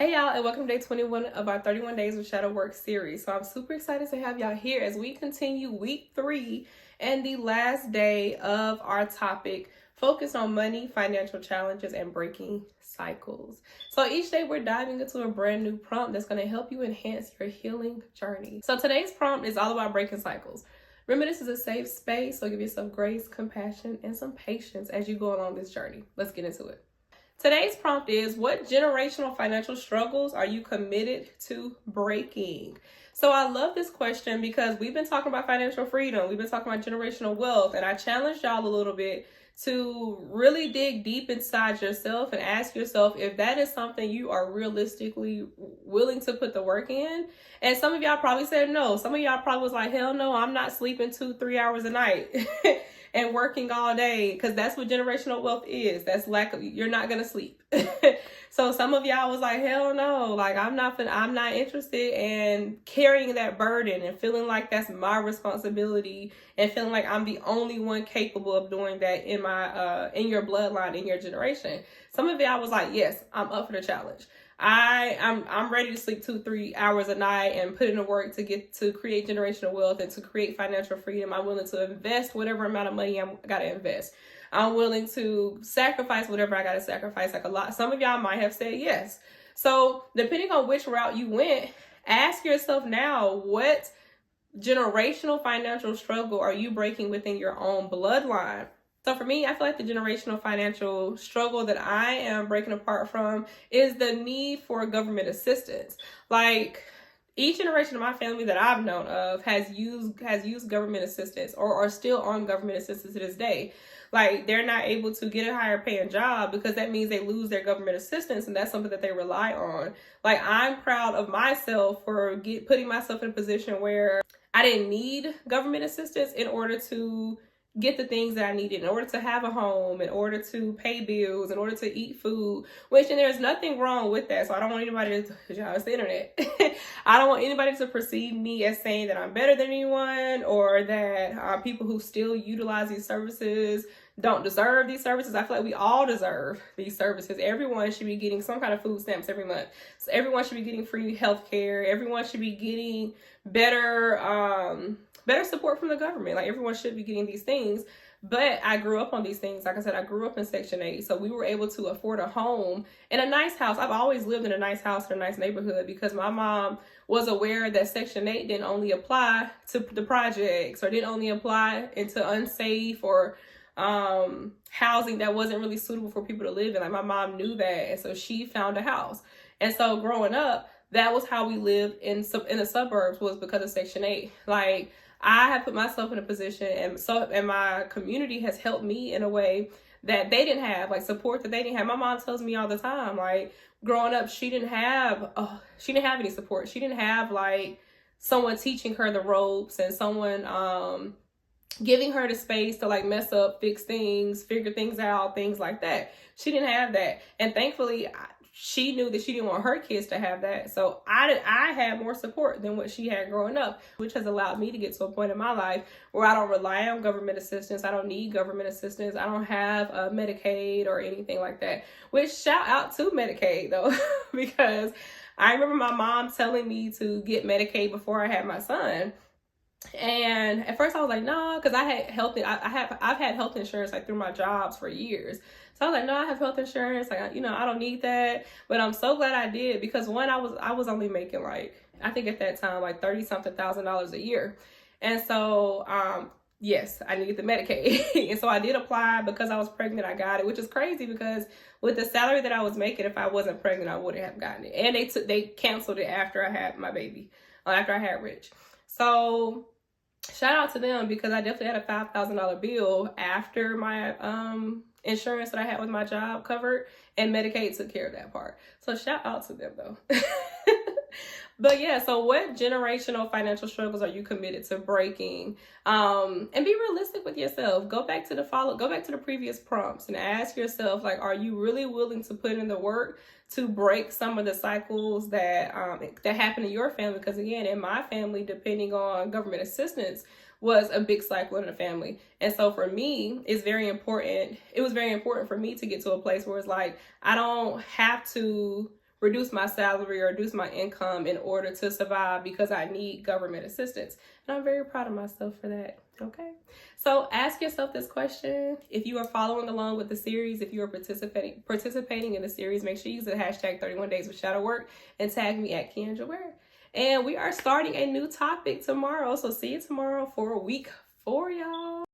Hey y'all, and welcome to day 21 of our 31 Days of Shadow Work series. So I'm super excited to have y'all here as we continue week 3 and the last day of our topic focused on money, financial challenges, and breaking cycles. So each day we're diving into a brand new prompt that's going to help you enhance your healing journey. So today's prompt is all about breaking cycles. Remember, this is a safe space, so give yourself grace, compassion, and some patience as you go along this journey. Let's get into it. Today's prompt is, what generational financial struggles are you committed to breaking? So I love this question because we've been talking about financial freedom. We've been talking about generational wealth, and I challenged y'all a little bit to really dig deep inside yourself and ask yourself if that is something you are realistically willing to put the work in. And some of y'all probably said no. Some of y'all probably was like, hell no, I'm not sleeping 2-3 hours a night. And working all day, because that's what generational wealth is. That's you're not gonna sleep. So some of y'all was like, hell no, like I'm not interested in carrying that burden and feeling like that's my responsibility and feeling like I'm the only one capable of doing that in my in your bloodline, in your generation. Some of y'all was like, yes, I'm up for the challenge. I'm ready to sleep 2-3 hours a night and put in the work to create generational wealth and to create financial freedom. I'm willing to invest whatever amount of money I gotta invest. I'm willing to sacrifice whatever I gotta sacrifice. Some of y'all might have said yes. So depending on which route you went, ask yourself now, what generational financial struggle are you breaking within your own bloodline? So for me, I feel like the generational financial struggle that I am breaking apart from is the need for government assistance. Like, each generation of my family that I've known of has used government assistance or are still on government assistance to this day. Like, they're not able to get a higher paying job because that means they lose their government assistance, and that's something that they rely on. Like, I'm proud of myself for putting myself in a position where I didn't need government assistance in order to get the things that I needed, in order to have a home, in order to pay bills, in order to eat food, and there's nothing wrong with that. So I don't want anybody to, it's the internet. I don't want anybody to perceive me as saying that I'm better than anyone, or that people who still utilize these services don't deserve these services. I feel like we all deserve these services. Everyone should be getting some kind of food stamps every month. So everyone should be getting free health care. Everyone should be getting better support from the government. Like, everyone should be getting these things. But I grew up on these things. Like I said, I grew up in Section 8. So we were able to afford a home and a nice house. I've always lived in a nice house in a nice neighborhood because my mom was aware that Section 8 didn't only apply to the projects, or didn't only apply into unsafe or housing that wasn't really suitable for people to live in. Like, my mom knew that. And so she found a house. And so growing up, that was how we lived in the suburbs, was because of Section 8. Like, I have put myself in a position, and my community has helped me in a way that they didn't have, like support that they didn't have. My mom tells me all the time, like, growing up, she didn't have any support. She didn't have like someone teaching her the ropes and someone giving her the space to like mess up, fix things, figure things out, things like that. She didn't have that. And thankfully, she knew that she didn't want her kids to have that. So I had more support than what she had growing up, which has allowed me to get to a point in my life where I don't rely on government assistance. I don't need government assistance. I don't have Medicaid or anything like that. Which, shout out to Medicaid though, because I remember my mom telling me to get Medicaid before I had my son. And at first I was like, no, because I had I've had health insurance like through my jobs for years. So I was like, no, I have health insurance. Like, I don't need that. But I'm so glad I did, because one, I was only making like, I think at that time, like $30-something thousand a year. And so, yes, I needed the Medicaid. And so I did apply. Because I was pregnant, I got it, which is crazy because with the salary that I was making, if I wasn't pregnant, I wouldn't have gotten it. And they canceled it after I had my baby, after I had Rich. So shout out to them, because I definitely had a $5,000 bill after my insurance that I had with my job covered, and Medicaid took care of that part. So shout out to them though. But yeah, so what generational financial struggles are you committed to breaking? And be realistic with yourself. Go back to the previous prompts and ask yourself, like, are you really willing to put in the work to break some of the cycles that happen in your family? Because again, in my family, depending on government assistance was a big cycle in the family. And so for me, it was very important for me to get to a place where it's like, I don't have to reduce my salary or reduce my income in order to survive because I need government assistance. And I'm very proud of myself for that. Okay. So ask yourself this question. If you are following along with the series, if you are participating in the series, make sure you use the hashtag 31 days of shadow work and tag me at Kendra Ware. And we are starting a new topic tomorrow. So see you tomorrow for week 4, y'all.